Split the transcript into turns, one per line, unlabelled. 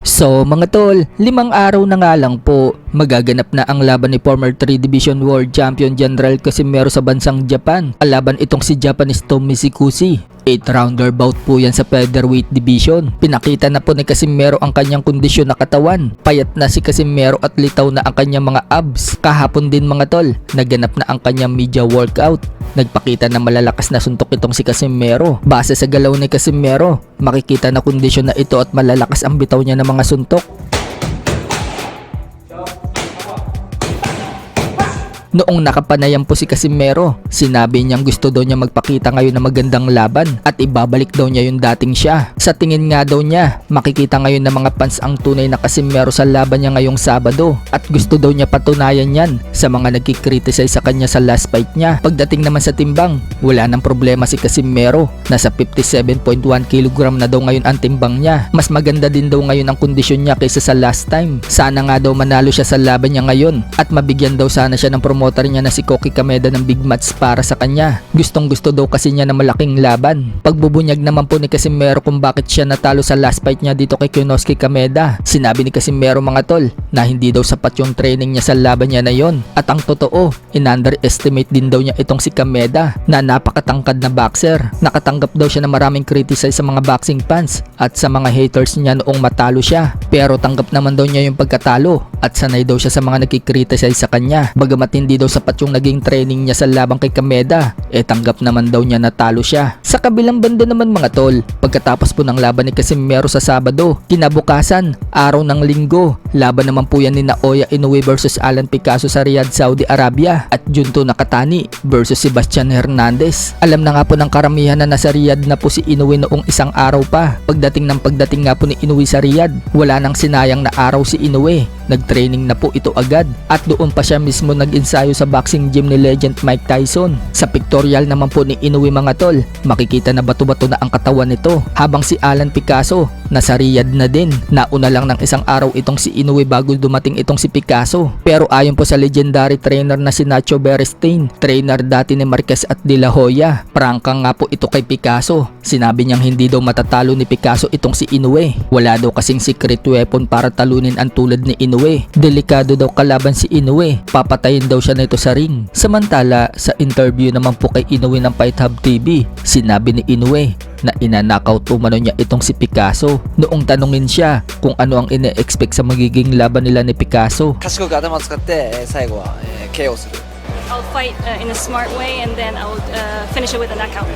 So mga tol, 5 araw na nga lang po, magaganap na ang laban ni former 3 Division World Champion General Casimero sa bansang Japan. Alaban itong si Japanese Tomizikushi. 8-rounder bout po yan sa featherweight division. Pinakita na po ni Casimero ang kanyang kondisyon na katawan. Payat na si Casimero at litaw na ang kanyang mga abs. Kahapon din mga tol, naganap na ang kanyang media workout. Nagpakita na malalakas na suntok itong si Casimero. Base sa galaw ni Casimero, makikita na kondisyon na ito at malalakas ang bitaw niya ng mga suntok. Noong nakapanayam po si Casimero, sinabi niyang gusto daw niya magpakita ngayon na magandang laban at ibabalik daw niya yung dating siya. Sa tingin nga daw niya, makikita ngayon ng mga fans ang tunay na Casimero sa laban niya ngayong Sabado at gusto daw niya patunayan yan sa mga nagkikriticize sa kanya sa last fight niya. Pagdating naman sa timbang, wala nang problema si Casimero. Nasa 57.1 kg na daw ngayon ang timbang niya. Mas maganda din daw ngayon ang kondisyon niya kaysa sa last time. Sana nga daw manalo siya sa laban niya ngayon at mabigyan daw sana siya ng promoter niya na si Koki Kameda ng big match para sa kanya. Gustong gusto daw kasi niya na malaking laban. Pagbubunyag naman po ni Casimero kung bakit siya natalo sa last fight niya dito kay Konosuke Kameda. Sinabi ni Casimero mga tol na hindi daw sapat yung training niya sa laban niya na yon. At ang totoo, in-underestimate din daw niya itong si Kameda na napakatangkad na boxer. Nakatanggap daw siya ng maraming criticize sa mga boxing fans at sa mga haters niya noong matalo siya. Pero tanggap naman daw niya yung pagkatalo at sanay daw siya sa mga nagkikriticize sa kanya. Bagamat hindi daw sapat yung naging training niya sa laban kay Kameda, tanggap naman daw niya natalo siya. Sa kabilang banda naman mga tol, pagkatapos po ng laban ni Casimero sa Sabado, kinabukasan, araw ng Linggo, laban naman po yan ni Naoya Inoue versus Alan Picasso sa Riyadh, Saudi Arabia at Junto Nakatani versus Sebastian Hernandez. Alam na nga po ng karamihan na nasa Riyadh na po si Inoue noong isang araw pa. Pagdating nga po ni Inoue sa Riyadh, wala nang sinayang na araw si Inoue. Nag-training na po ito agad at doon pa siya mismo nag-ensayo sa boxing gym ni legend Mike Tyson. Sa pictorial naman po ni Inoue mga tol, makikita na bato-bato na ang katawan nito. Habang si Alan Picasso, nasa Riyadh na din. Nauna lang ng isang araw itong si Inoue bago dumating itong si Picasso. Pero ayon po sa legendary trainer na si Nacho Beristain, trainer dati ni Marquez at De La Hoya, prangka nga po ito kay Picasso. Sinabi niyang hindi daw matatalo ni Picasso itong si Inoue. Wala daw kasing secret weapon para talunin ang tulad ni Inoue. Delikado daw kalaban si Inoue. Papatayin daw siya nito sa ring. Samantala, sa interview naman po kay Inoue ng Fight Hub TV, sinabi ni Inoue na inanakaut umano niya itong si Picasso. Noong tanungin siya kung ano ang ine-expect sa magiging laban nila ni Picasso,
賢く頭を使って最後はKOする
I'll fight in a smart way and then I'll finish it with a knockout.